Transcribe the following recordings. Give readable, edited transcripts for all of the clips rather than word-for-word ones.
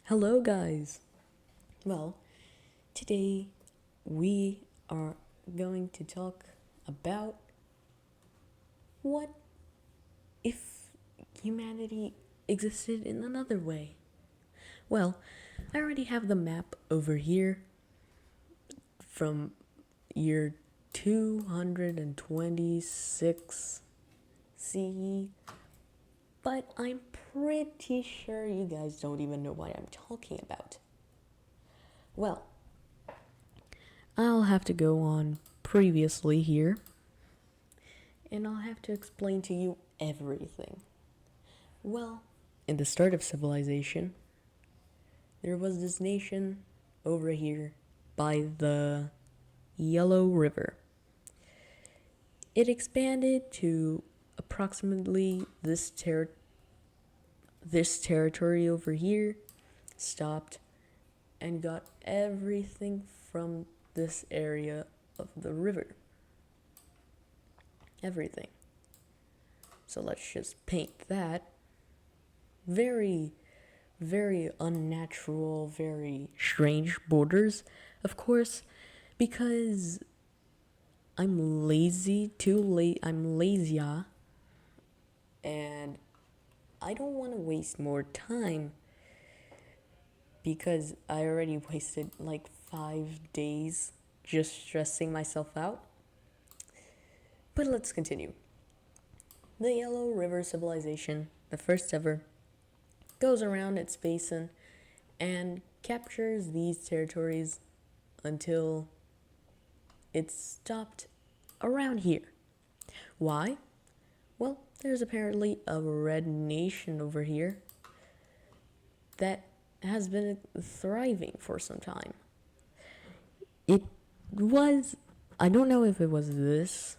Hello, guys. Well, today we are going to talk about what if humanity existed in another way. Well, I already have the map over here from year 226 CE, but I'm pretty sure you guys don't even know what I'm talking about. Well, I'll have to go on previously here, and I'll have to explain to you everything. Well, in the start of civilization, there was this nation over here by the Yellow River. It expanded to approximately this territory over here, stopped, and got everything from this area of the river. Everything. So let's just paint that. Very, very unnatural, very strange borders, of course, because I'm lazy, I'm lazy, and I don't want to waste more time because I already wasted like 5 days just stressing myself out. But let's continue. The Yellow River Civilization, the first ever, goes around its basin and captures these territories until it stopped around here. Why? Well, there's apparently a red nation over here that has been thriving for some time. It was, I don't know if it was this,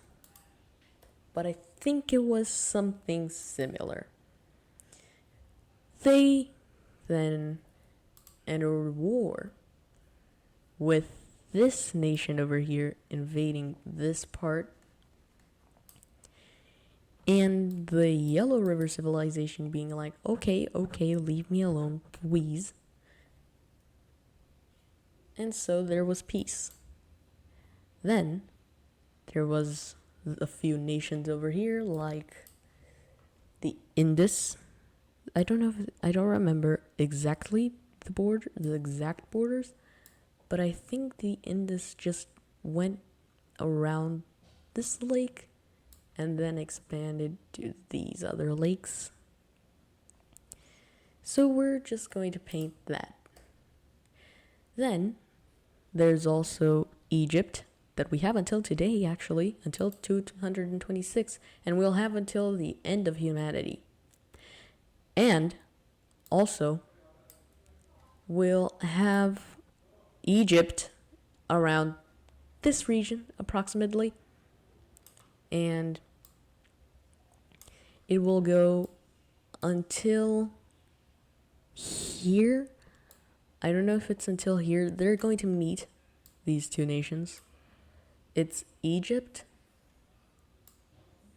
but I think it was something similar. They then entered war with this nation over here invading this part, and the Yellow River Civilization being like, okay, leave me alone, please. And so there was peace. Then there was a few nations over here, like the Indus. I don't remember exactly the exact borders, but I think the Indus just went around this lake and then expanded to these other lakes. So we're just going to paint that. Then there's also Egypt that we have until today, actually, until 226, and we'll have until the end of humanity. And also, we'll have Egypt around this region approximately, and it will go until here. I don't know if it's until here. They're going to meet these two nations. It's Egypt,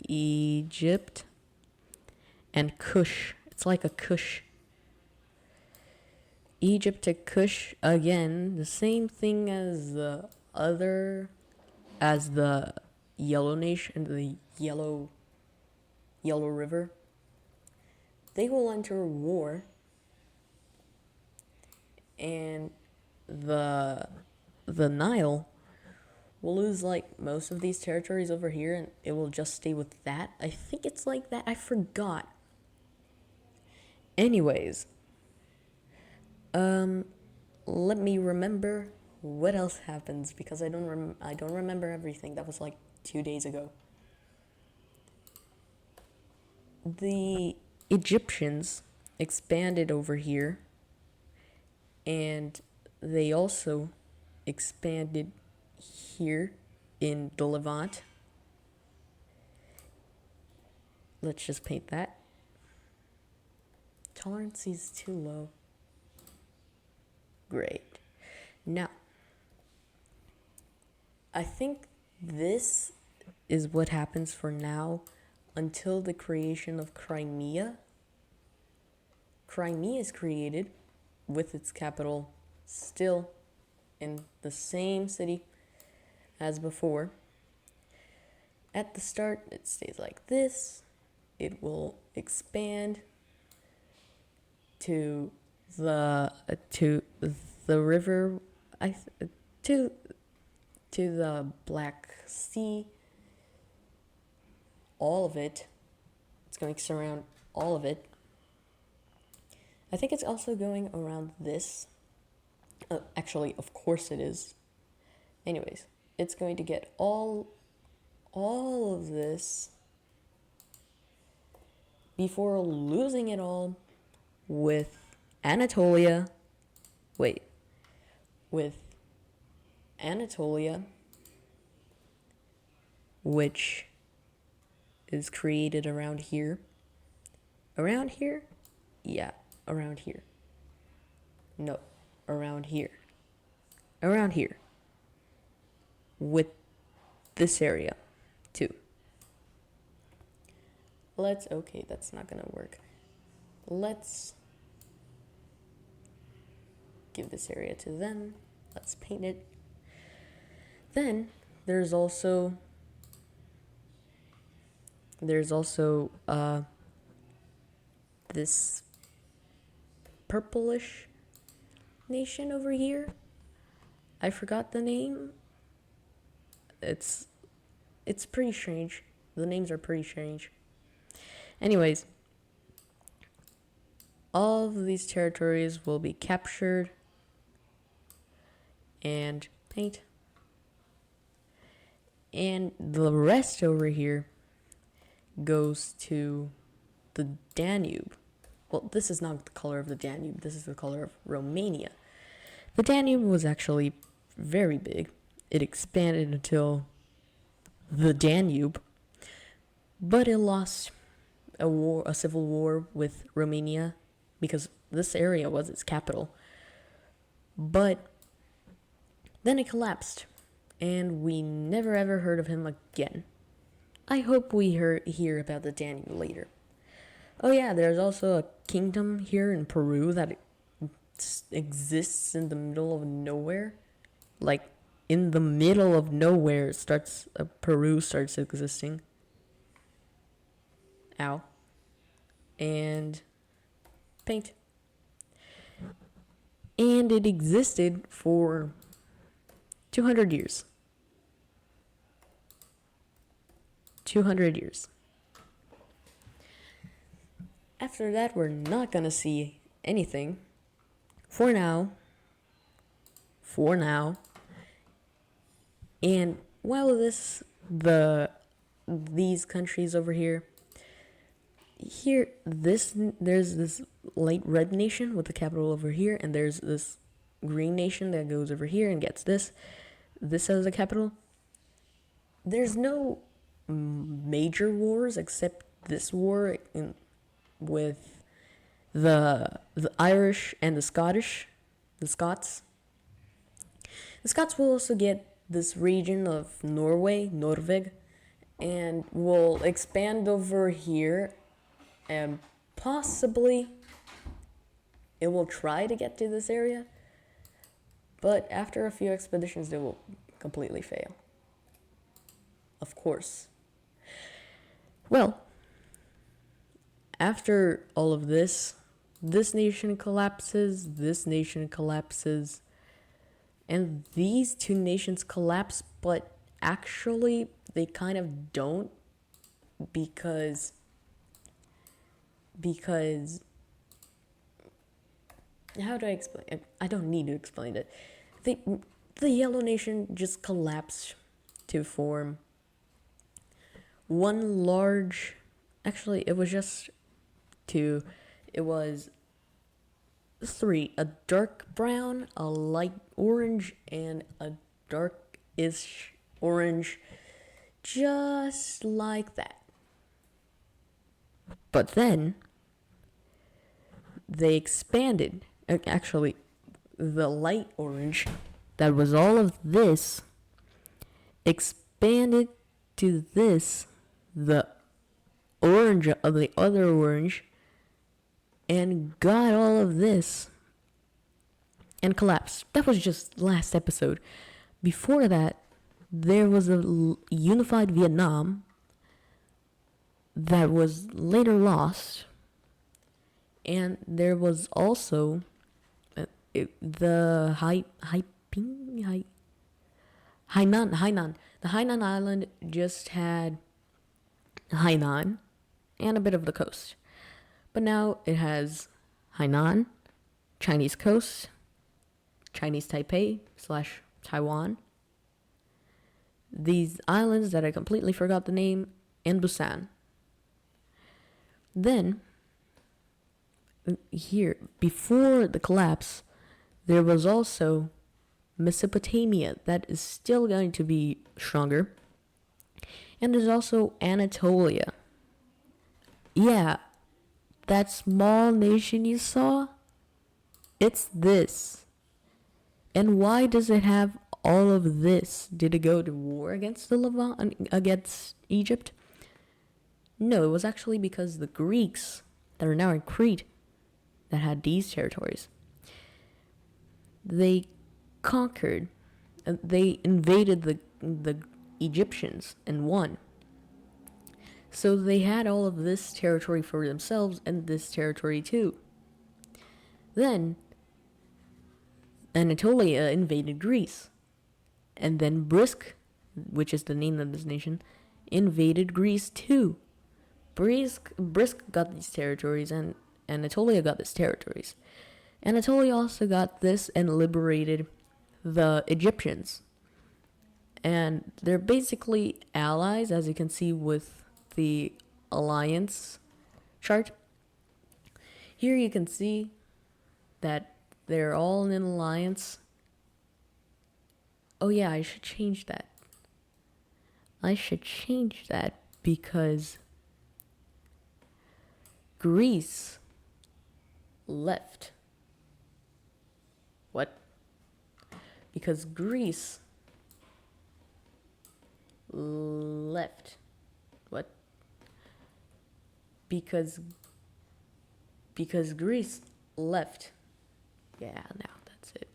and Kush. It's like a Kush. Egypt to Kush, again, the same thing as the Yellow Nation, the Yellow River. They will enter war, and the Nile will lose like most of these territories over here, and it will just stay with that. I think it's like that. I forgot. Anyways, let me remember what else happens because I don't remember everything. That was like 2 days ago. The Egyptians expanded over here, and they also expanded here in the Levant. Let's just paint that. Tolerance is too low. Great. Now, I think this is what happens for now until the creation of Crimea. Crimea is created, with its capital still in the same city as before. At the start, it stays like this. It will expand to the river, to the Black Sea. All of it. It's going to surround all of it. I think it's also going around this. Actually, of course it is. Anyways, it's going to get all of this before losing it all with Anatolia. With Anatolia, which is created around here. Around here? Yeah, around here. No, around here. Around here. With this area, too. Okay, that's not gonna work. Let's give this area to them. Let's paint it. Then there's also this purplish nation over here. I forgot the name. It's pretty strange. The names are pretty strange. Anyways, all of these territories will be captured and paint. And the rest over here goes to the Danube. Well, this is not the color of the Danube. This is the color of Romania. The Danube was actually very big. It expanded until the Danube, but it lost a civil war with Romania because this area was its capital. But then it collapsed, and we never ever heard of him again. I hope we hear about the Danube later. Oh yeah, there's also a kingdom here in Peru that exists in the middle of nowhere. Like, in the middle of nowhere Peru starts existing. Ow. And paint. And it existed for 200 years. 200 years. After that, we're not gonna see anything. For now. And while these countries over here, there's this light red nation with the capital over here, and there's this green nation that goes over here and gets this as the capital. There's no major wars except this war with the Irish and the Scots. The Scots will also get this region of Norveg, and will expand over here, and possibly it will try to get to this area, but after a few expeditions, they will completely fail. Of course. Well, after all of this nation collapses, and these two nations collapse, but actually they kind of don't, because how do I explain it? I don't need to explain it. The Yellow Nation just collapsed to form one large, actually it was three: a dark brown, a light orange, and a darkish orange, just like that. But then they expanded. Actually, the light orange, that was all of this, expanded to this, the orange of the other orange, and got all of this, and collapsed. That was just last episode. Before that, there was a unified Vietnam that was later lost, and there was also the Hainan. The Hainan island just had Hainan and a bit of the coast. But now it has Hainan, Chinese coast, Chinese Taipei / Taiwan, these islands that I completely forgot the name, and Busan. Then, here, before the collapse, there was also Mesopotamia that is still going to be stronger. And there's also Anatolia. Yeah, that small nation you saw, it's this. And why does it have all of this? Did it go to war against against Egypt? No, it was actually because the Greeks that are now in Crete that had these territories, they conquered, they invaded the Egyptians and won. So they had all of this territory for themselves and this territory too. Then Anatolia invaded Greece. And then Brisk, which is the name of this nation, invaded Greece too. Brisk got these territories, and Anatolia got these territories. Anatolia also got this and liberated the Egyptians. And they're basically allies, as you can see with the alliance chart. Here you can see that they're all in an alliance. Oh yeah, I should change that. Because Greece left. What? Because Greece left. What? Because Greece left. Yeah, now that's it.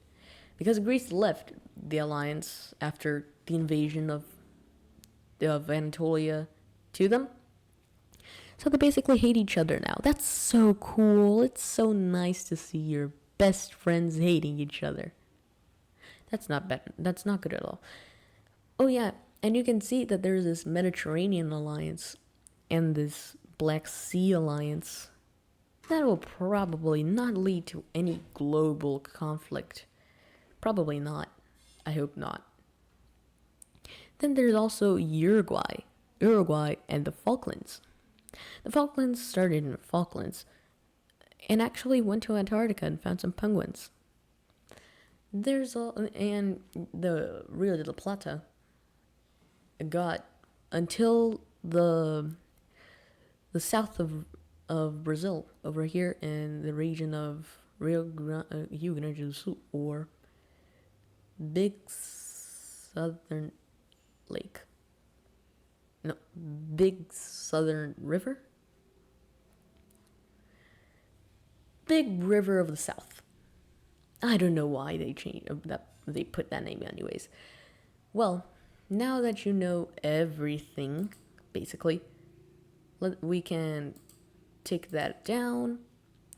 Because Greece left the alliance after the invasion of Anatolia to them. So they basically hate each other now. That's so cool. It's so nice to see your best friends hating each other. That's not bad. That's not good at all. Oh yeah, and you can see that there's this Mediterranean alliance and this Black Sea alliance that will probably not lead to any global conflict. Probably not. I hope not. Then there's also Uruguay and the Falklands. The Falklands started in the Falklands and actually went to Antarctica and found some penguins. And the Rio de la Plata got until the south of Brazil, over here in the region of Rio Grande do Sul, or Big Southern Lake. No, Big Southern River? Big River of the South. I don't know why they they put that name anyways. Well, now that you know everything, basically, we can take that down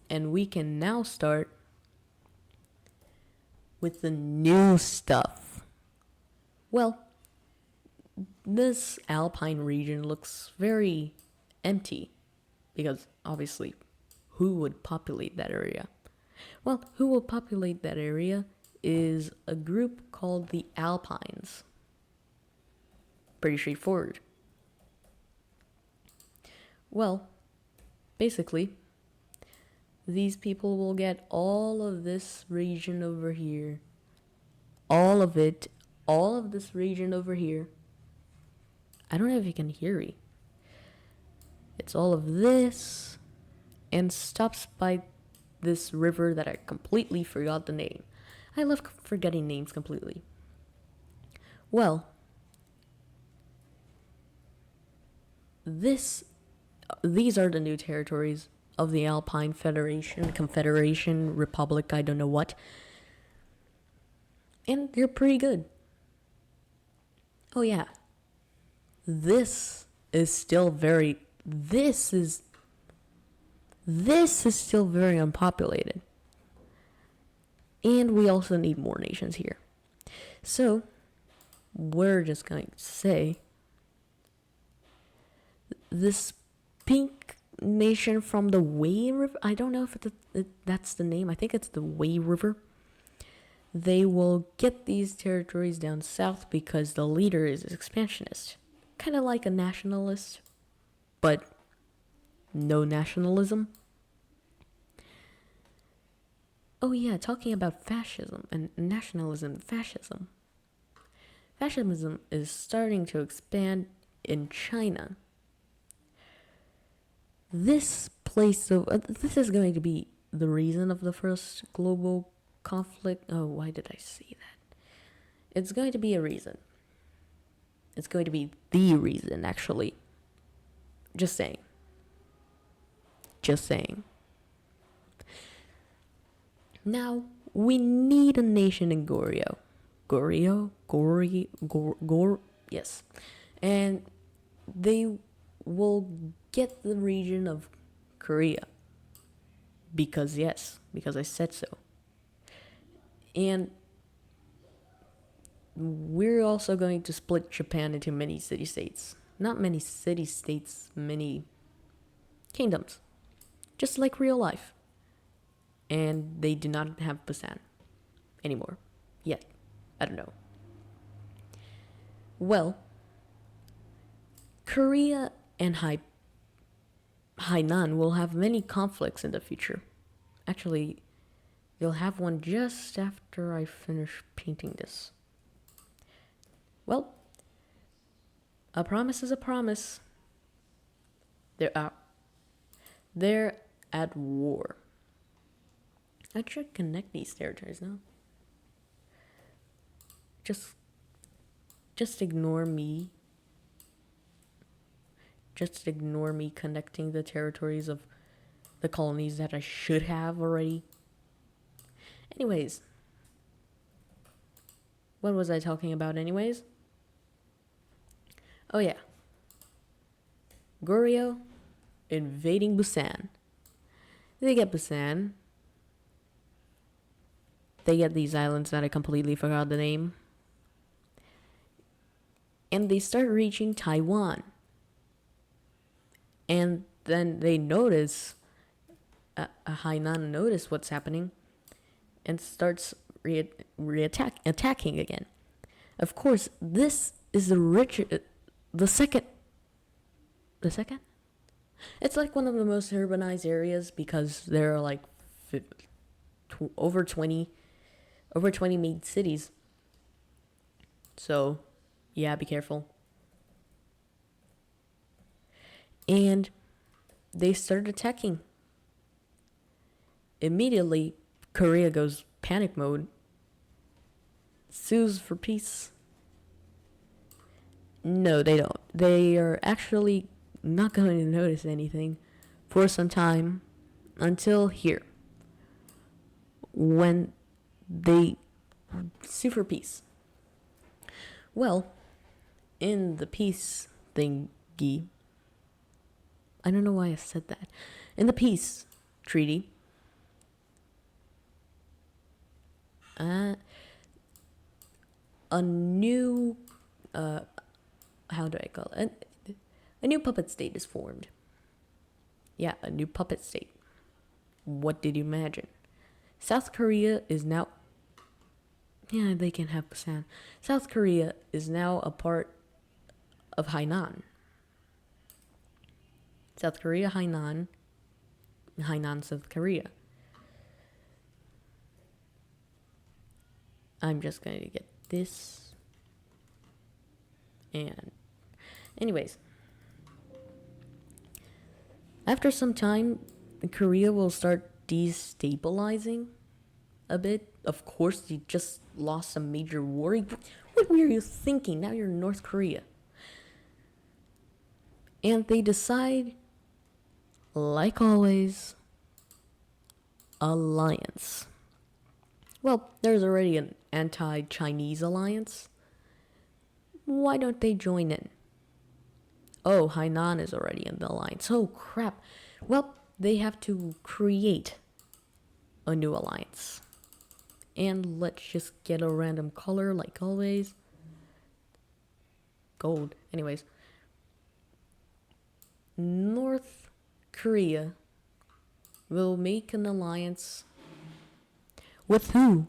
and we can now start with the new stuff. Well, this alpine region looks very empty because obviously who would populate that area? Well, who will populate that area is a group called the Alpines. Pretty straightforward. Well, basically, these people will get all of this region over here. All of this region over here. I don't know if you can hear me. It's all of this and stops by this river that I completely forgot the name. I love forgetting names completely. Well, these are the new territories of the Alpine Confederation, Republic, I don't know what. And they're pretty good. Oh yeah, this is still very this is still very unpopulated. And we also need more nations here. So we're just going to say this pink nation from the Wei River, I don't know if that's the name, I think it's the Wei River. They will get these territories down south because the leader is expansionist. Kind of like a nationalist, but no nationalism. Oh yeah, talking about fascism and nationalism, fascism. Fascism is starting to expand in China. This is going to be the reason of the first global conflict. Oh, why did I say that? It's going to be a reason. It's going to be the reason, actually. Just saying. Now, we need a nation in Goryeo. Yes. And they will get the region of Korea. Because I said so. And we're also going to split Japan into many city-states. Not many city-states, many kingdoms. Just like real life. And they do not have Busan anymore. Yet. I don't know. Well, Korea and Hainan will have many conflicts in the future. Actually, you'll have one just after I finish painting this. Well, a promise is a promise. They're at war. I should connect these territories now. Just ignore me. Just ignore me connecting the territories of the colonies that I should have already. Anyways. What was I talking about anyways? Oh yeah. Goryeo invading Busan. They get Busan. They get these islands that I completely forgot the name. And they start reaching Taiwan. And then they notice, Hainan notice what's happening and starts attacking again. Of course, this is the second? It's like one of the most urbanized areas because there are like over 20 main cities. So, yeah, be careful. And they start attacking. Immediately, Korea goes panic mode. Sues for peace. No, they don't. They are actually not going to notice anything for some time until here. When they sue for peace. Well, in the peace thingy, I don't know why I said that. In the peace treaty, a new, how do I call it? A new puppet state is formed. Yeah, a new puppet state. What did you imagine? South Korea is now... Yeah, they can have Busan. South Korea is now a part of Hainan. South Korea, Hainan, South Korea. I'm just going to get this. And anyways, after some time, Korea will start destabilizing a bit. Of course, you just lost a major war. What were you thinking? Now you're in North Korea. And they decide, like always, alliance. Well, there's already an anti-Chinese alliance. Why don't they join in? Oh, Hainan is already in the alliance. Oh, crap. Well, they have to create a new alliance. And let's just get a random color like always. Gold. Anyways. North Korea will make an alliance with who?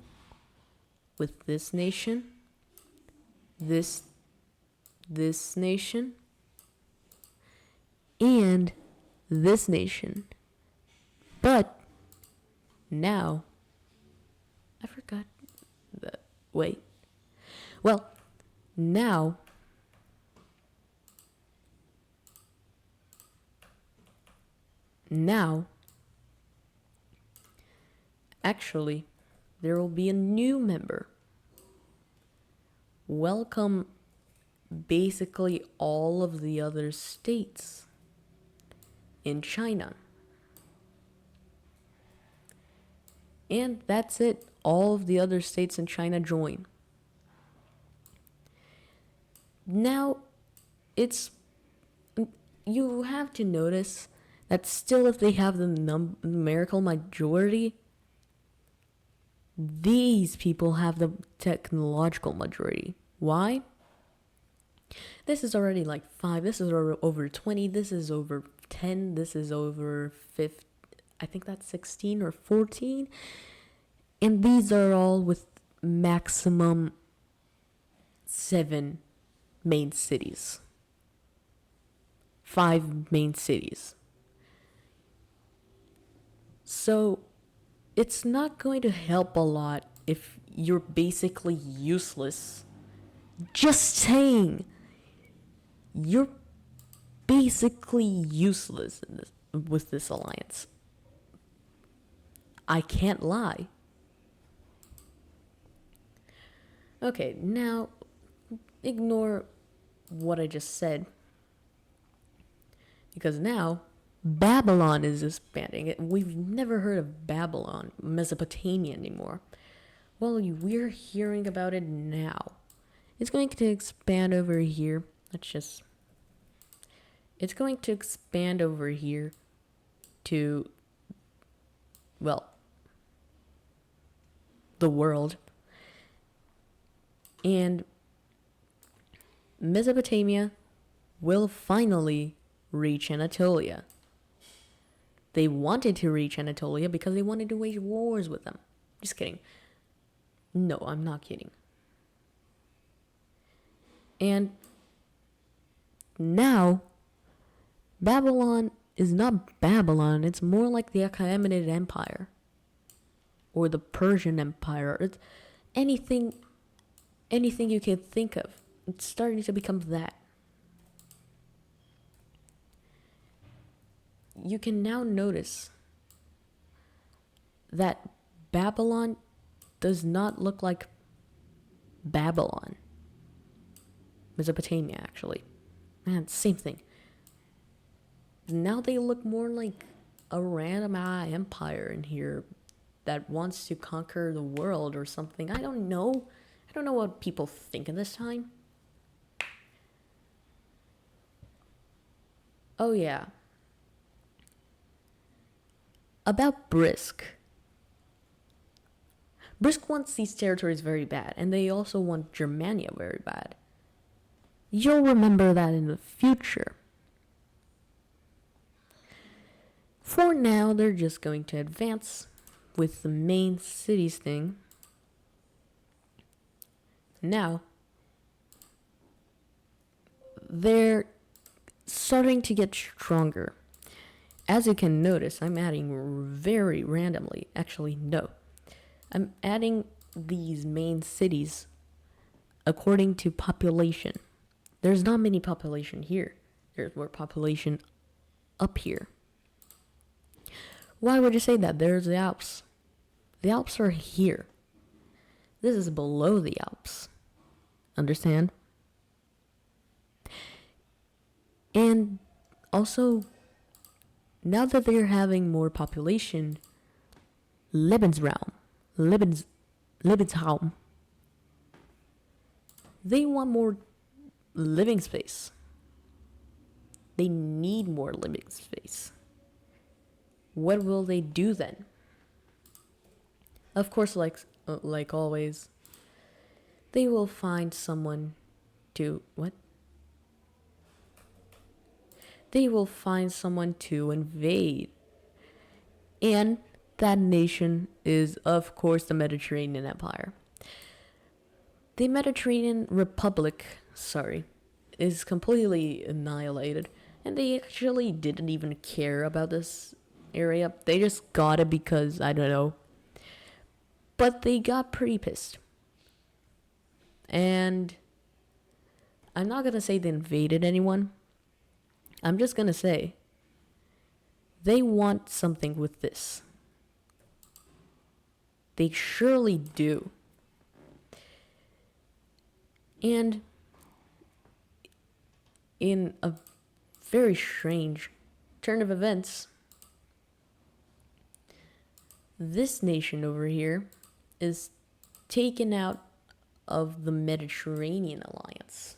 With this nation? This nation? And this nation. But now I forgot the wait. Well, now actually there will be a new member. Welcome basically all of the other states in China. And that's it. All of the other states in China join. Now, you have to notice that still if they have the numerical majority, these people have the technological majority. Why? This is already like 5, this is over 20, this is over 10, this is over 50, I think that's 16 or 14. And these are all with maximum 7 main cities. 5 main cities. So it's not going to help a lot if you're basically useless. Just saying. You're basically useless with this alliance. I can't lie. Okay, now ignore what I just said. Because now Babylon is expanding. We've never heard of Babylon, Mesopotamia anymore. Well, we're hearing about it now. It's going to expand over here. It's going to expand over here to, well, the world. And Mesopotamia will finally reach Anatolia. They wanted to reach Anatolia because they wanted to wage wars with them. Just kidding. No, I'm not kidding. And now, Babylon is not Babylon. It's more like the Achaemenid Empire. Or the Persian Empire. It's anything you can think of. It's starting to become that. You can now notice that Babylon does not look like Babylon. Mesopotamia, actually. Man, same thing. Now they look more like a random empire in here that wants to conquer the world or something. I don't know. I don't know what people think at this time. Oh, yeah. About Brisk. Brisk wants these territories very bad, and they also want Germania very bad. You'll remember that in the future. For now, they're just going to advance with the main cities thing. Now, they're starting to get stronger. As you can notice, I'm adding very randomly. Actually, no. I'm adding these main cities according to population. There's not many population here. There's more population up here. Why would you say that? There's the Alps. The Alps are here. This is below the Alps. Understand? And also, now that they're having more population, Lebensraum, Lebensraum. They want more living space. They need more living space. What will they do then? Of course, like always, they will find someone to what? They will find someone to invade. And that nation is, of course, the Mediterranean Empire. The Mediterranean Republic, is completely annihilated. And they actually didn't even care about this area. They just got it because, I don't know. But they got pretty pissed. And I'm not going to say they invaded anyone. I'm just going to say they want something with this. They surely do. And in a very strange turn of events, this nation over here is taken out of the Mediterranean Alliance.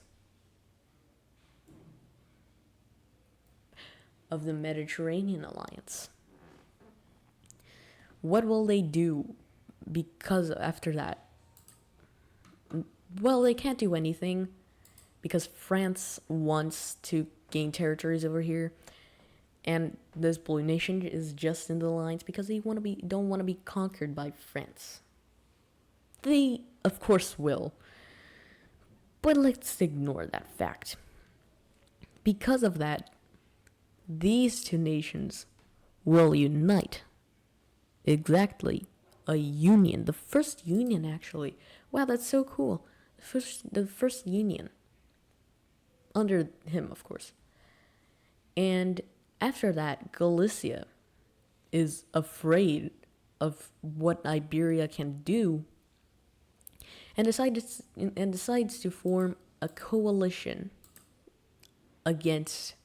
What will they do because after that? Well, they can't do anything because France wants to gain territories over here, and this blue nation is just in the alliance because they don't want to be conquered by France. They, of course, will, but let's ignore that fact. Because of that, these two nations will unite. Exactly. A union. The first union, actually. Wow, that's so cool. The first union. Under him, of course. And after that, Galicia is afraid of what Iberia can do and decides to form a coalition against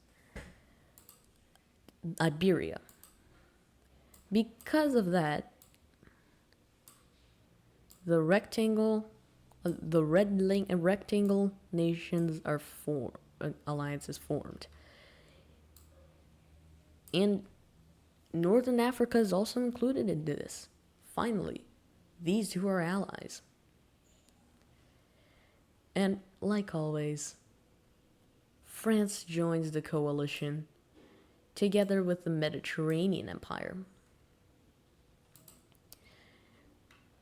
Iberia. Because of that, the rectangle nations are alliances formed. And Northern Africa is also included in this. Finally, these two are allies. And like always, France joins the coalition together with the Mediterranean Empire.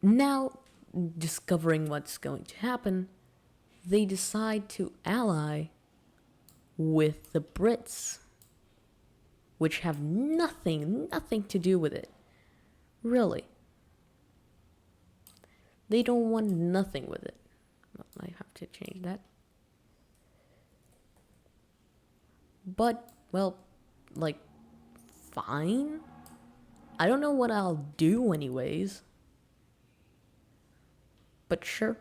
Now, discovering what's going to happen, they decide to ally with the Brits, which have nothing to do with it. Really. They don't want nothing with it. I have to change that. But, well, fine. I don't know what I'll do anyways. But sure.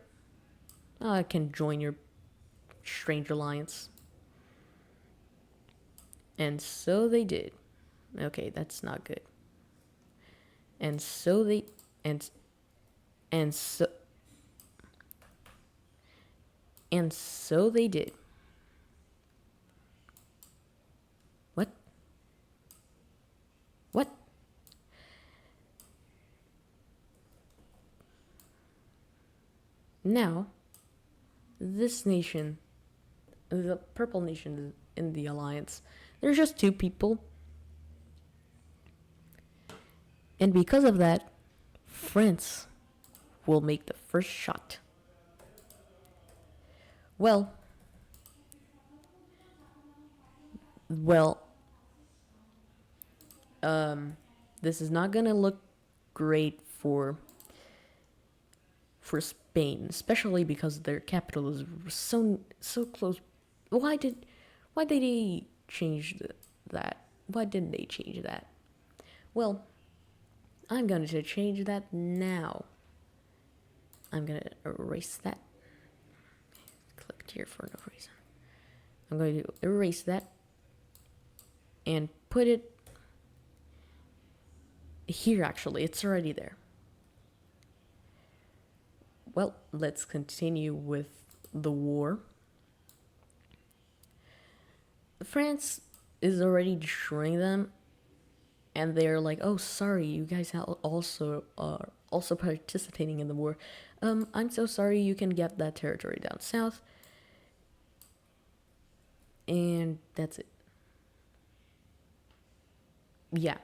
I can join your strange alliance. And so they did. Okay, that's not good. And so they and so they did. What? Now, this nation, the purple nation in the alliance, there's just two people. And because of that, France will make the first shot. Well, this is not gonna look great for Spain, especially because their capital is so close. Why did they change that? Why didn't they change that? Well, I'm going to change that now. I'm going to erase that. Clicked here for no reason. I'm going to erase that and put it here. Actually, it's already there. Well, let's continue with the war. France is already destroying them, and they're like, "Oh, sorry, you guys also are also participating in the war. I'm so sorry. You can get that territory down south." And that's it. Yeah.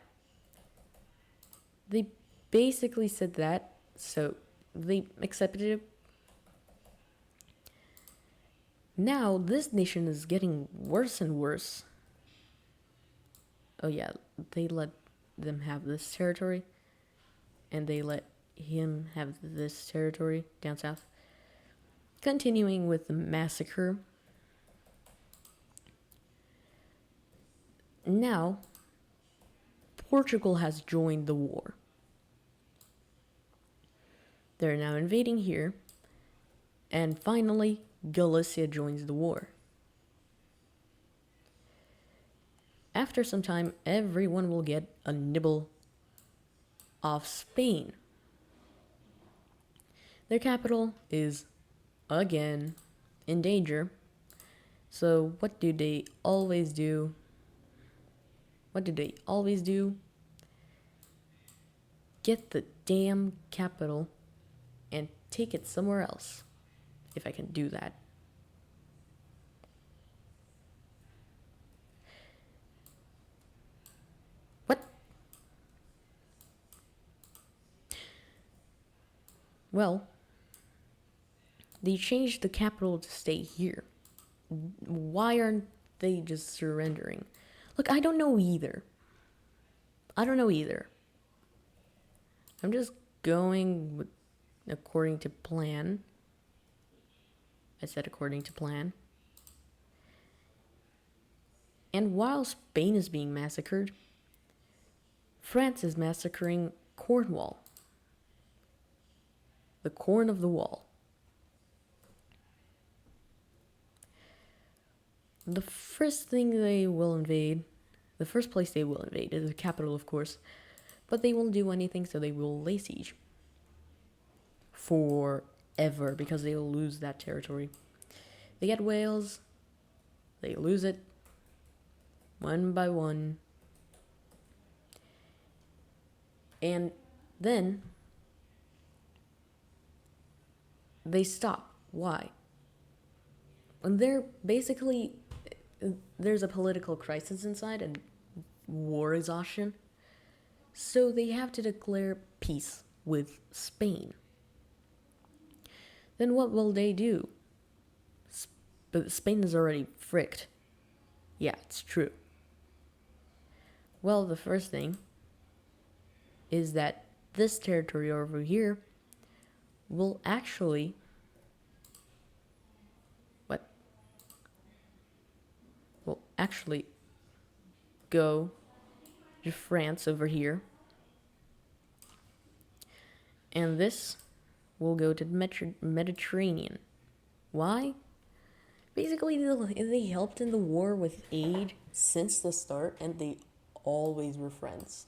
They basically said that, so they accepted it. Now, this nation is getting worse and worse. Oh, yeah, they let them have this territory, and they let him have this territory down south. Continuing with the massacre. Now, Portugal has joined the war. They're now invading here, and finally, Galicia joins the war. After some time, everyone will get a nibble of Spain. Their capital is, again, in danger. So, what do they always do? What do they always do? Get the damn capital and take it somewhere else. If I can do that. What? Well, they changed the capital to stay here. Why aren't they just surrendering? Look, I don't know either. I'm just going according to plan. I said according to plan. And while Spain is being massacred, France is massacring Cornwall. The corn of the wall. The first place they will invade is the capital, of course, but they won't do anything, so they will lay siege. Forever, because they will lose that territory. They get Wales, they lose it, one by one. And then they stop. Why? And there's a political crisis inside and war exhaustion. So they have to declare peace with Spain. Then what will they do? Spain is already fricked. Yeah, it's true. Well, the first thing is that this territory over here will actually go to France over here, and this will go to the Mediterranean. Why? Basically, they helped in the war with aid since the start, and they always were friends.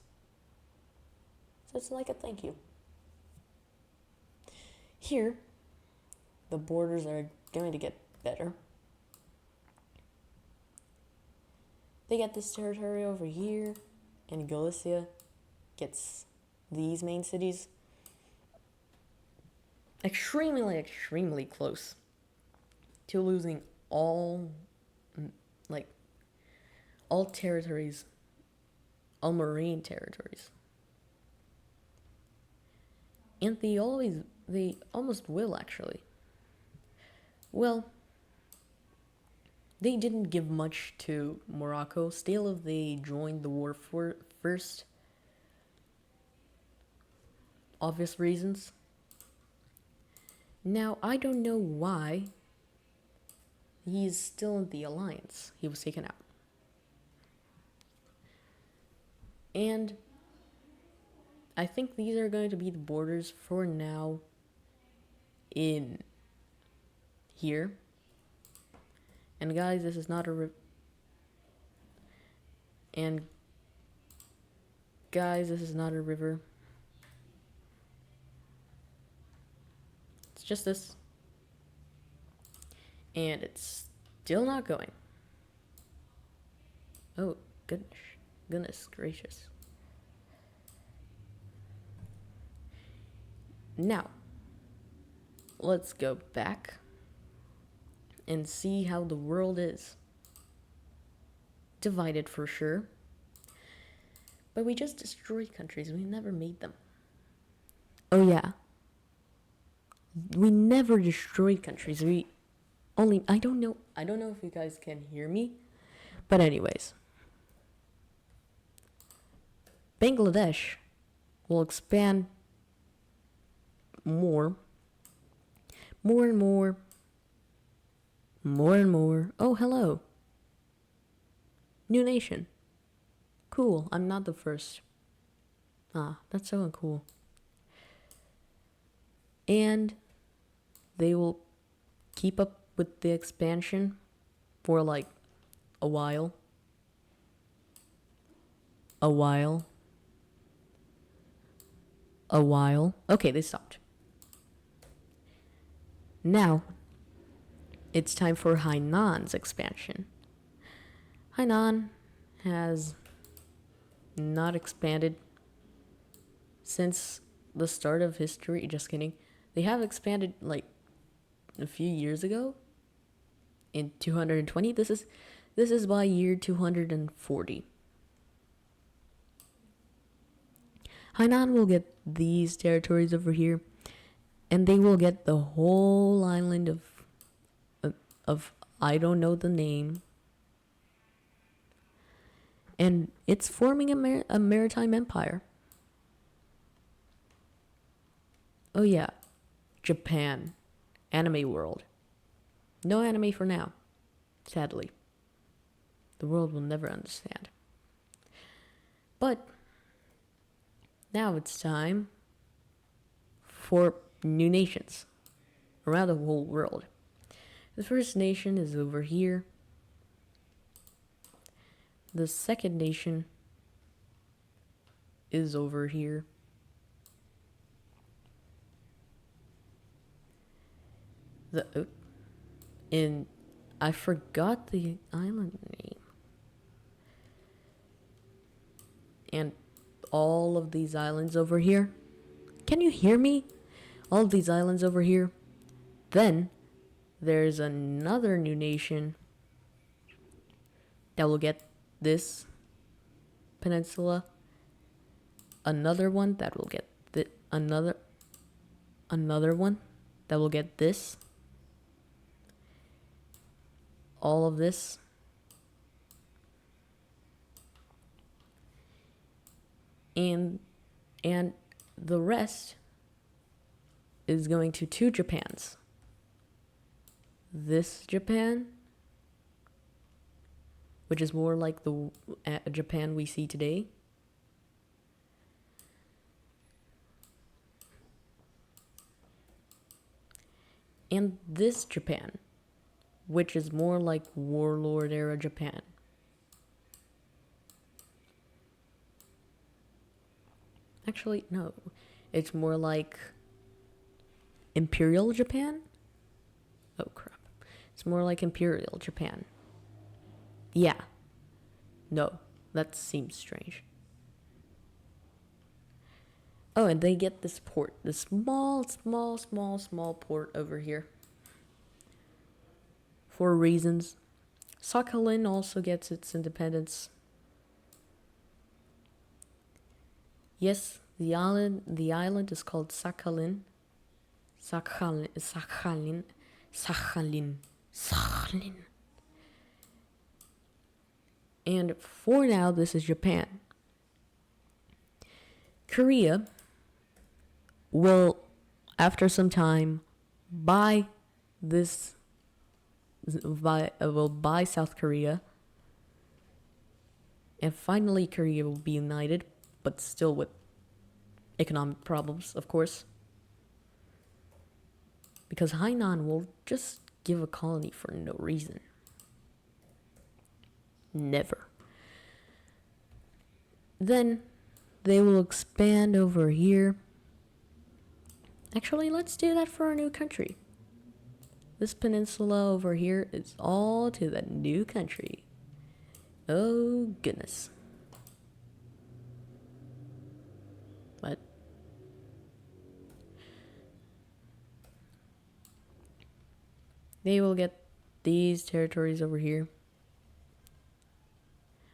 So it's like a thank you. Here, the borders are going to get better. They get this territory over here, and Galicia gets these main cities. Extremely close to losing all territories, all marine territories. And they almost will, actually. Well, they didn't give much to Morocco. Still, they joined the war first. Obvious reasons. Now, I don't know why he's still in the alliance. He was taken out. And I think these are going to be the borders for now in here. And guys, this is not a river. It's Just this. And it's still not going. Oh, goodness gracious. Now, let's go back and see how the world is. Divided for sure. But we just destroyed countries. We never made them. Oh yeah. We never destroyed countries. I don't know if you guys can hear me. But anyways. Bangladesh will expand more and more. Oh, hello. New nation. Cool, I'm not the first. That's so uncool. And they will keep up with the expansion for like a while. Okay, they stopped. Now, it's time for Hainan's expansion. Hainan has not expanded since the start of history. Just kidding. They have expanded like a few years ago in 220. This is by year 240. Hainan will get these territories over here, and they will get the whole island of I don't know the name. And it's forming a maritime empire. Oh yeah, Japan, anime world. No anime for now, sadly. The world will never understand. But now it's time for new nations around the whole world. The first nation is over here. The second nation is over here. I forgot the island name. And all of these islands over here. Can you hear me? All of these islands over here. Then there's another new nation that will get this peninsula. Another one that will get another one that will get this. All of this. And the rest is going to two Japans. This Japan, which is more like the Japan we see today. And this Japan, which is more like warlord era Japan. Actually, no. It's more like Imperial Japan? Oh, crap. It's more like Imperial Japan. Yeah. No, that seems strange. Oh, and they get this port. This small port over here. For reasons. Sakhalin also gets its independence. Yes, the island is called Sakhalin. Sakhalin. And for now, this is Japan. Korea will, after some time, buy South Korea. And finally, Korea will be united, but still with economic problems, of course. Because Hainan will just give a colony for no reason. Never. Then they will expand over here. Actually, let's do that for a new country. This peninsula over here is all to the new country. Oh, goodness. What? They will get these territories over here.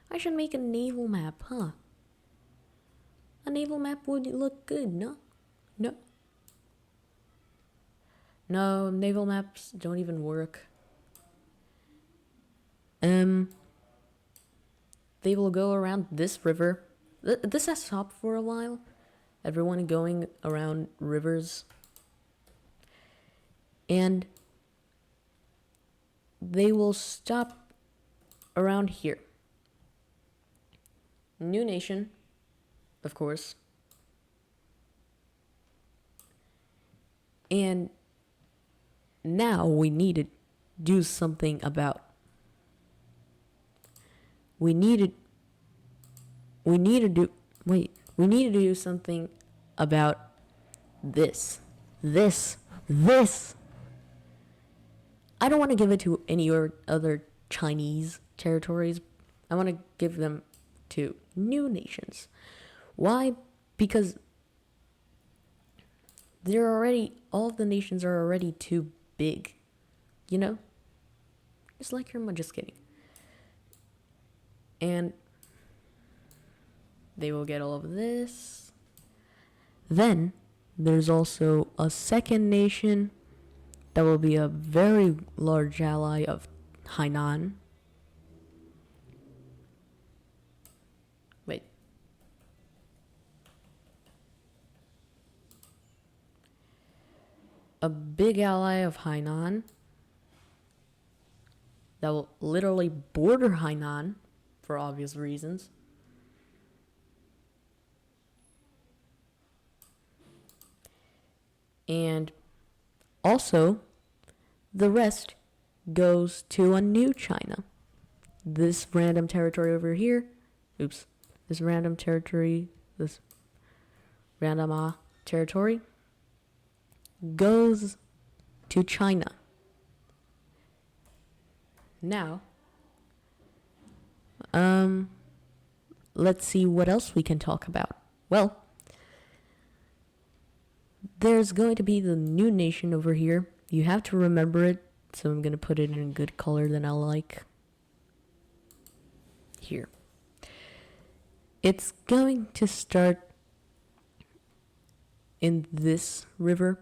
I should make a naval map, huh? A naval map would look good, no? No. No, naval maps don't even work. They will go around this river. This has stopped for a while. Everyone going around rivers. And they will stop around here. New nation, of course. And now we need to do something about. We need to do something about this. I don't want to give it to any other Chinese territories. I want to give them to new nations. Why? Because all of the nations are already too big. You know? Just like your mom, just kidding. And they will get all of this. Then there's also a second nation that will be a very large ally of Hainan. Wait. A big ally of Hainan that will literally border Hainan for obvious reasons. And also, the rest goes to a new China. This random territory over here, this random territory goes to China. Now, let's see what else we can talk about. Well, there's going to be the new nation over here. You have to remember it, so I'm going to put it in a good color that I like. Here. It's going to start in this river.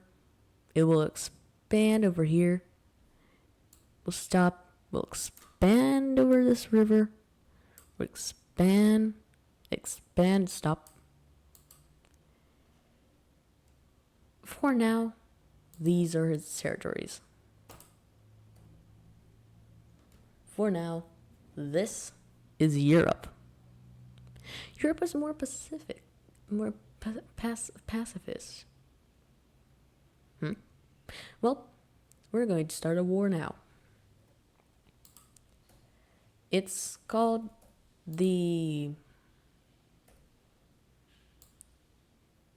It will expand over here. We'll stop. We'll expand over this river. We'll expand, stop. For now, these are his territories. For now, this is Europe. Europe is more Pacific, more pacifist. Well, we're going to start a war now. It's called the...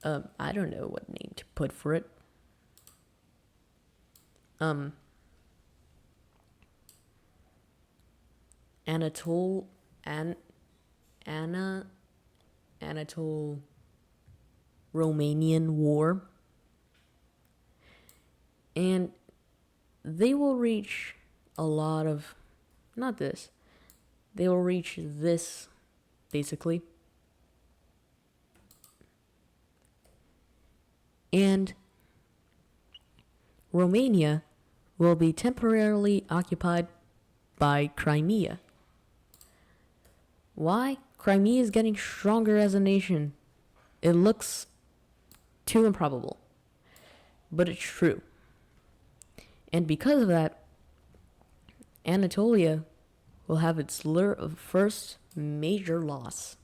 I don't know what name to put for it. Anatole Romanian War. And they will reach a lot of, not this, they will reach this, basically. And Romania will be temporarily occupied by Crimea. Why? Crimea is getting stronger as a nation. It looks too improbable, but it's true. And because of that, Anatolia will have its first major loss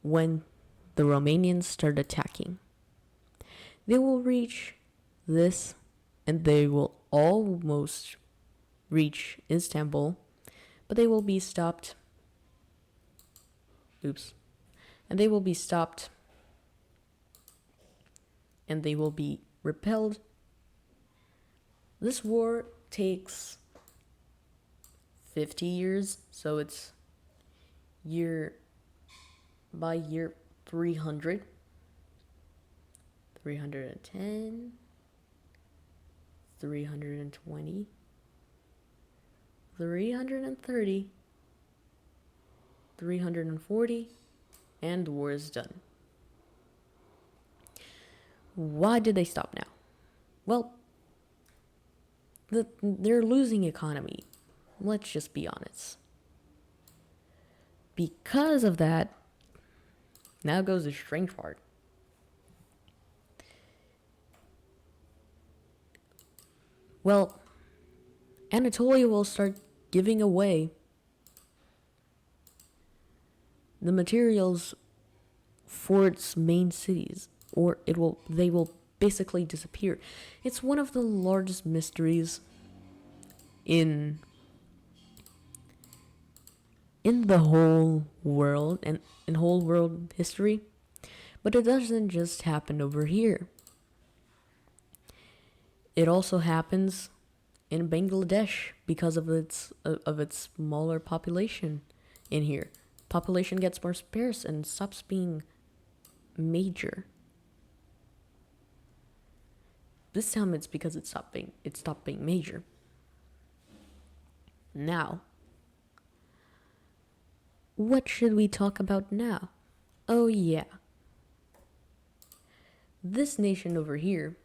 when the Romanians start attacking. They will reach this, and they will almost reach Istanbul, but they will be stopped. And they will be stopped and they will be repelled. This war takes 50 years, so it's year by year 300, 310, 320, 330, 340, and the war is done. Why did they stop now? Well, they're losing economy. Let's just be honest. Because of that, now goes the strange part. Well, Anatolia will start giving away the materials for its main cities, or they will basically disappear. It's one of the largest mysteries in the whole world and in whole world history, but it doesn't just happen over here. It also happens in Bangladesh because of its smaller population in here. Population gets more sparse and stops being major. This time it's because it stopped being major. Now, what should we talk about now? Oh yeah. This nation over here,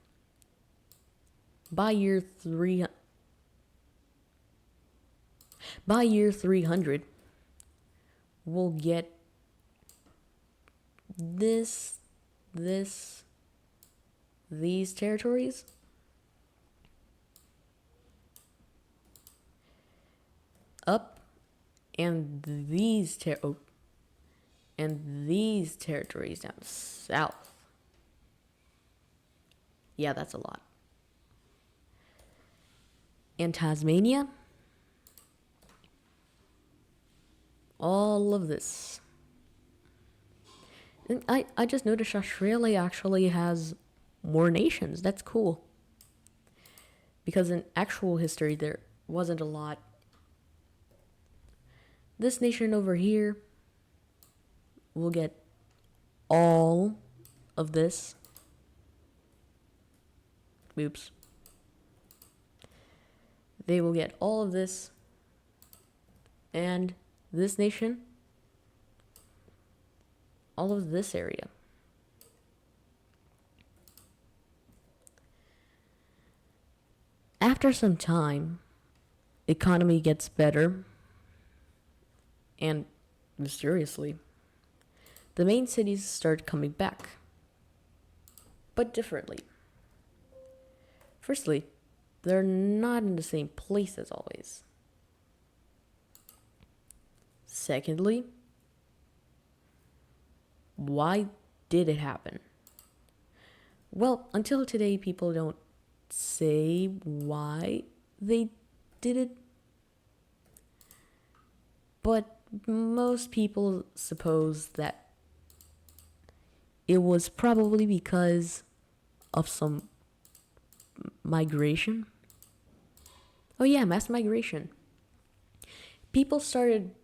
by year 300, will get these territories. Up, and these territories down south. Yeah, that's a lot. And Tasmania, all of this. And I just noticed Australia actually has more nations. That's cool. Because in actual history, there wasn't a lot. This nation over here will get all of this. Oops. They will get all of this. And this nation, all of this area. After some time, economy gets better, and mysteriously, the main cities start coming back, but differently. Firstly, they're not in the same place as always. Secondly, why did it happen? Well, until today, people don't say why they did it, but most people suppose that it was probably because of some migration. Oh yeah, mass migration. People started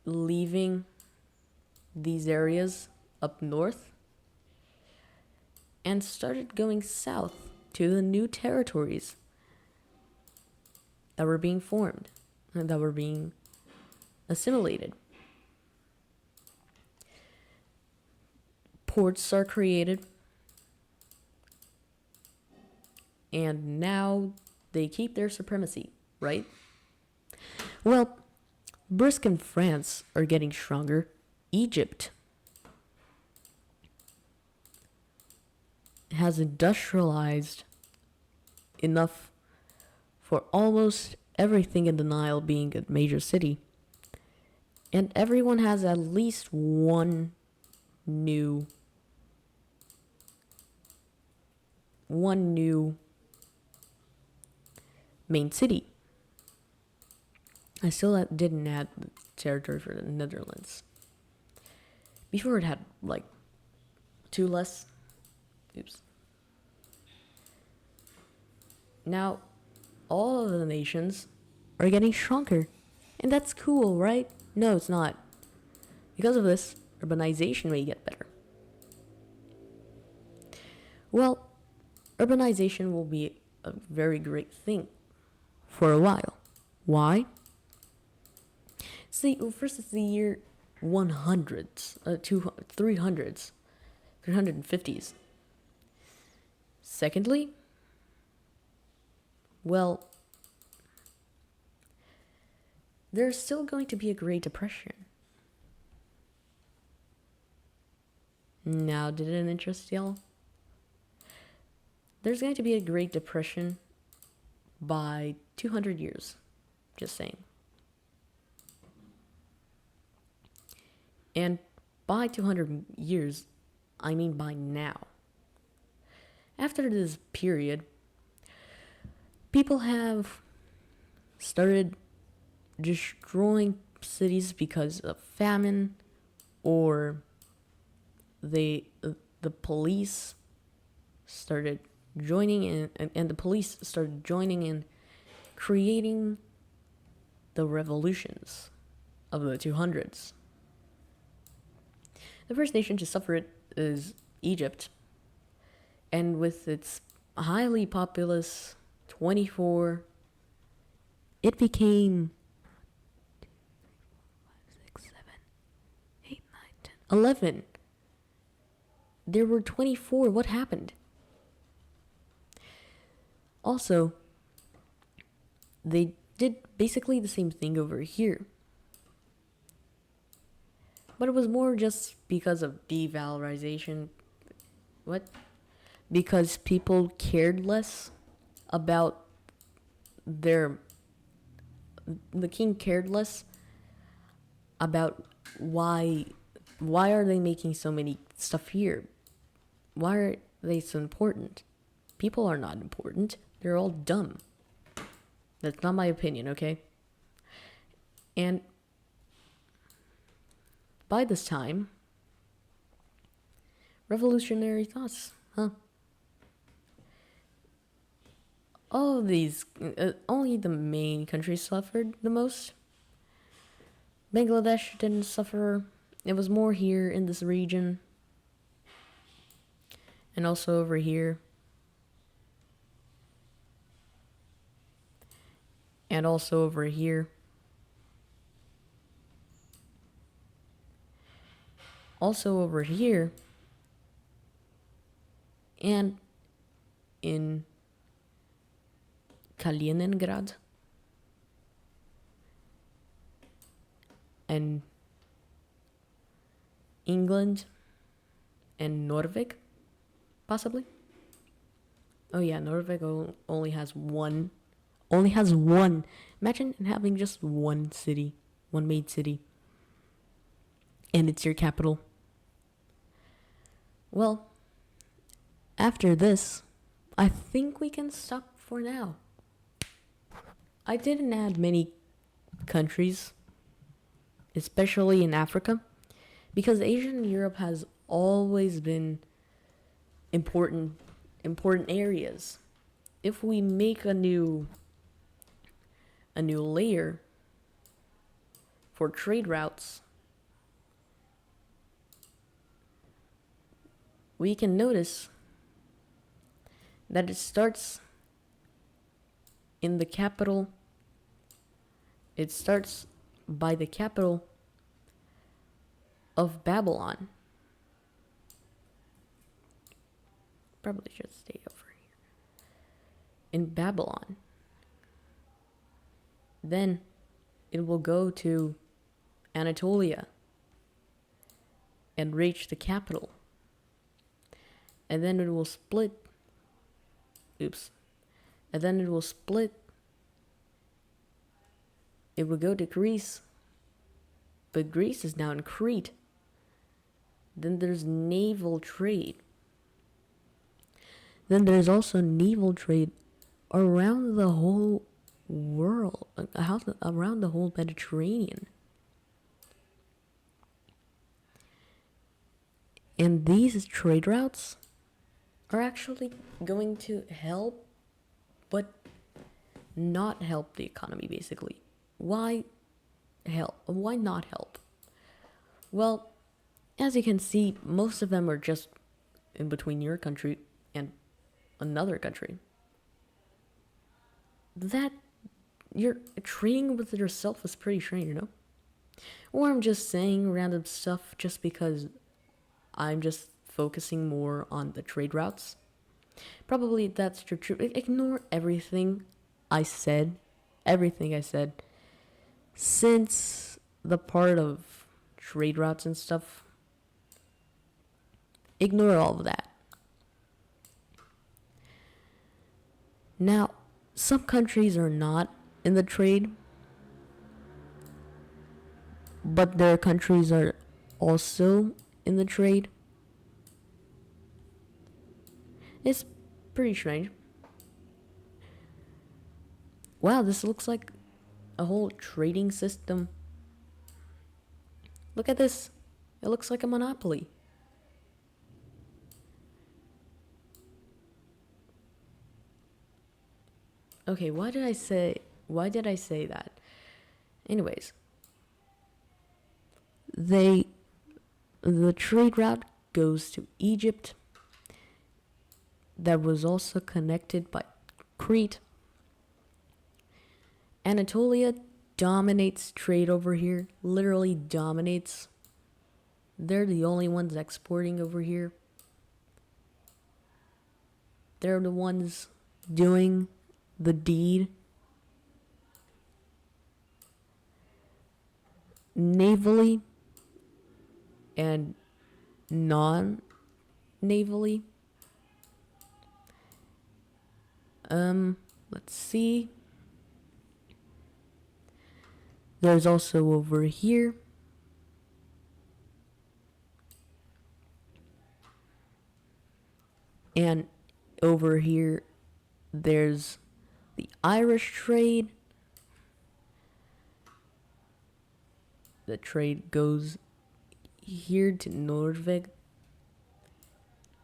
leaving these areas up north and started going south to the new territories that were being formed and that were being assimilated. Ports are created, and now they keep their supremacy, right? Well, Brisk and France are getting stronger. Egypt has industrialized enough for almost everything in the Nile being a major city. And everyone has at least one new main city. I still didn't add the territory for the Netherlands. Before it had like two less. Oops. Now, all of the nations are getting stronger. And that's cool, right? No, it's not. Because of this, urbanization may get better. Well, urbanization will be a very great thing for a while. Why? See, first it's the year 100s, 300s, 350s. Secondly, well, there's still going to be a Great Depression. Now, did it interest y'all? There's going to be a Great Depression by 200 years. Just saying. And by 200 years, I mean by now. After this period, people have started destroying cities because of famine, or the police started joining in, and the police started joining in creating the revolutions of the 200s. The first nation to suffer it is Egypt, and with its highly populous 24, it became 6, 7, 8, 9, 10, 11. There were 24. What happened? Also, they did basically the same thing over here. But it was more just because of devalorization. What? Because people cared less about the king cared less about why are they making so many stuff here? Why are they so important? People are not important. They're all dumb. That's not my opinion, okay? And by this time, revolutionary thoughts, huh? All these, only the main countries suffered the most. Bangladesh didn't suffer. It was more here in this region. And also over here. And also over here. Also over here. And in Kaliningrad. And England. And Norway, possibly. Oh yeah, Norway only has one. Imagine having just one city, one made city. And it's your capital. Well, after this, I think we can stop for now. I didn't add many countries, especially in Africa, because Asia and Europe has always been important areas. If we make a new layer for trade routes, we can notice that it starts in the capital. It starts by the capital of Babylon. Probably should stay over here. In Babylon. Then it will go to Anatolia and reach the capital. And then it will split. And then it will split. It will go to Greece. But Greece is now in Crete. Then there's naval trade. Then there's also naval trade around the whole world, around the whole Mediterranean. And these trade routes are actually going to help but not help the economy, basically. Why help? Why not help? Well, as you can see, most of them are just in between your country and another country. That you're trading with yourself is pretty strange, you know? Or I'm just saying random stuff just because I'm just focusing more on the trade routes. Probably that's true. Ignore everything I said, since the part of trade routes and stuff. Ignore all of that. Now, some countries are not in the trade, but their countries are also in the trade. It's pretty strange. Wow, this looks like a whole trading system. Look at this. It looks like a monopoly. Okay, why did I say that? Anyways, the trade route goes to Egypt, that was also connected by Crete. Anatolia dominates trade over here, literally dominates. They're the only ones exporting over here. They're the ones doing the deed. Navally and non-navally. Let's see. There's also over here. And over here, there's the Irish trade. The trade goes here to Norway,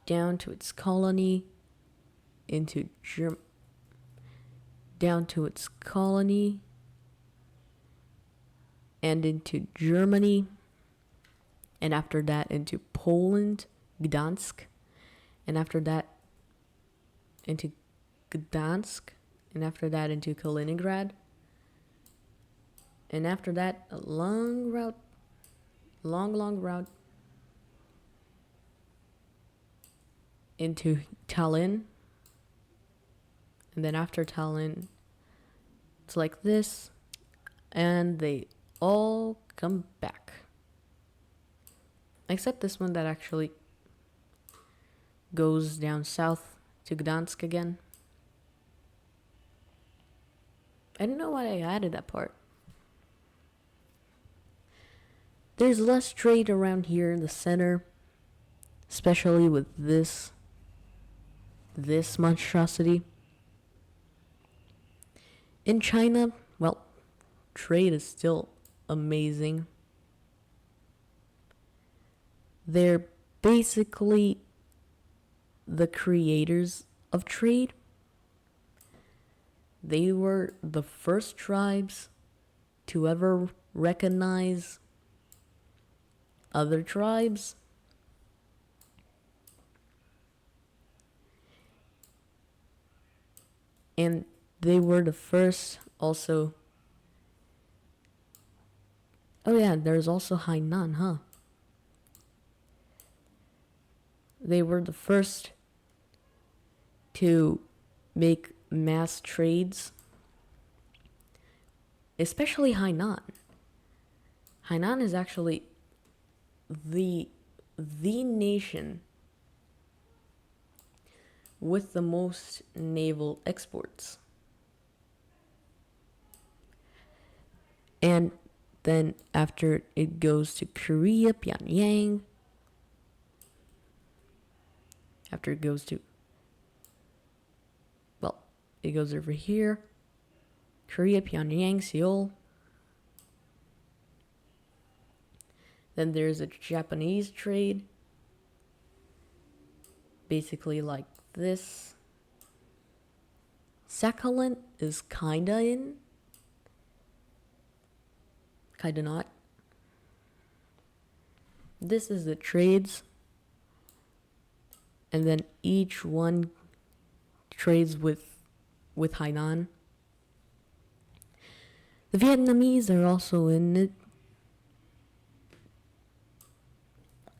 down to its colony, down to its colony, and into Germany, and after that into Poland, Gdansk, and after that into Gdansk, and after that into Kaliningrad, and after that a long route into Tallinn, and then after Tallinn it's like this, and they all come back except this one that actually goes down south to Gdansk again. I don't know why I added that part. There's less trade around here in the center, especially with this monstrosity. In China, well, trade is still amazing. They're basically the creators of trade. They were the first tribes to ever recognize other tribes. And they were the first also. Oh yeah, there's also Hainan, huh? They were the first to make mass trades, especially Hainan. Hainan is actually the nation with the most naval exports. And then after it goes to Korea, Pyongyang. After it goes to, well, it goes over here. Korea, Pyongyang, Seoul. Then there's a Japanese trade. Basically like this. Sakhalin is kinda in, kinda not. This is the trades, and then each one trades with Hainan. The Vietnamese are also in it.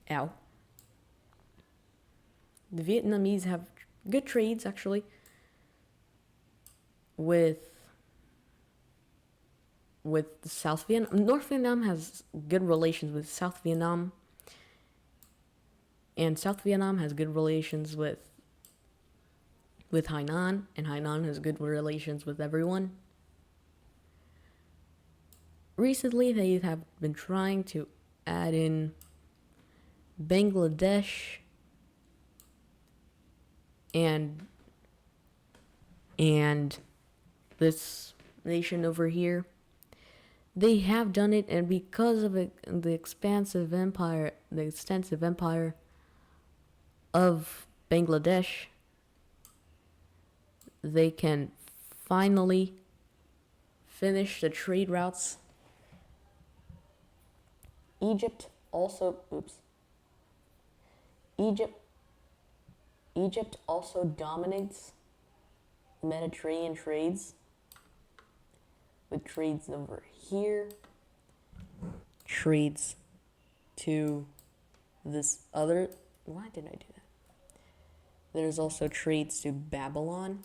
Ow. The Vietnamese have good trades, actually, with South Vietnam. North Vietnam has good relations with South Vietnam, and South Vietnam has good relations with Hainan, and Hainan has good relations with everyone. Recently, they have been trying to add in Bangladesh and this nation over here. They have done it, and because of it, the extensive empire of Bangladesh, they can finally finish the trade routes. Egypt also dominates Mediterranean trades, with trades over here, trades to this other. Why did I do that? There's also trades to Babylon,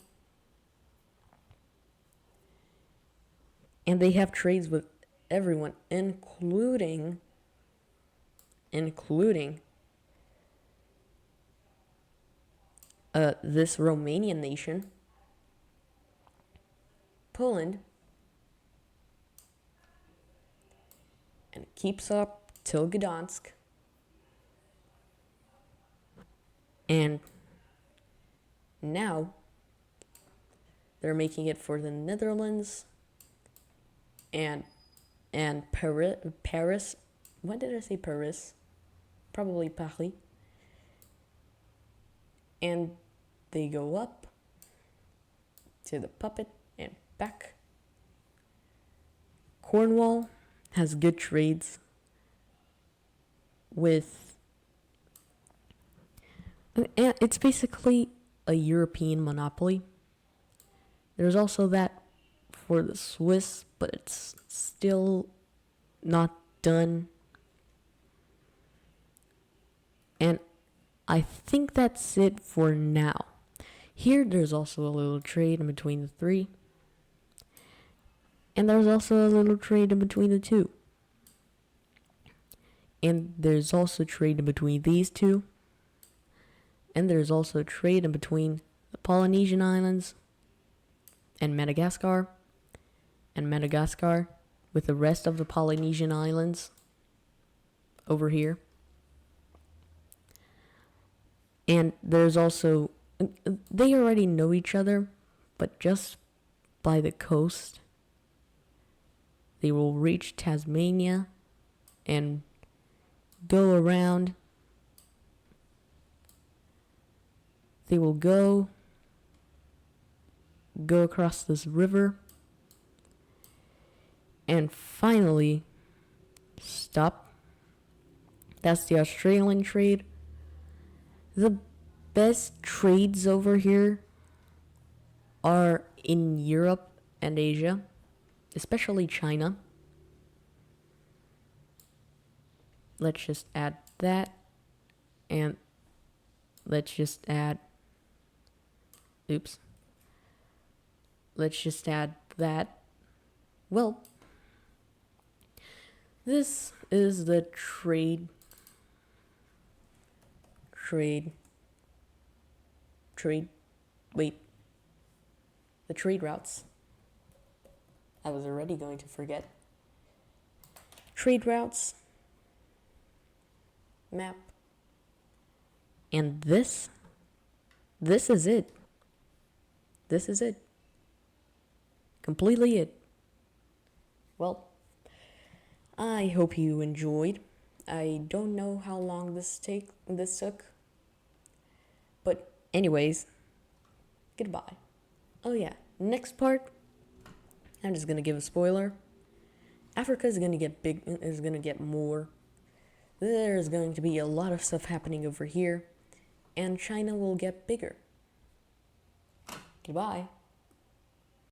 and they have trades with everyone, including this Romanian nation, Poland, and it keeps up till Gdansk, and now they're making it for the Netherlands and Paris. When did I say Paris? Probably Paris. And they go up to the puppet and back. Cornwall has good trades with. It's basically a European monopoly. There's also that for the Swiss, but it's still not done. And I think that's it for now. Here, there's also a little trade in between the three. And there's also a little trade in between the two. And there's also trade in between these two. And there's also trade in between the Polynesian Islands and Madagascar. And Madagascar with the rest of the Polynesian Islands over here. And there's also, they already know each other, but just by the coast, they will reach Tasmania and go around. They will go across this river and finally stop. That's the Australian trade. The best trades over here are in Europe and Asia, especially China. Let's just add that, and let's just add, let's just add that. Well, this is the the trade routes. I was already going to forget. Trade routes map. And this is it. This is it. Completely it. Well, I hope you enjoyed. I don't know how long this took. But anyways, goodbye. Oh yeah, Next part, I'm just gonna give a spoiler. Africa is gonna get big, is gonna get more. There's going to be a lot of stuff happening over here, and China will get bigger. Goodbye.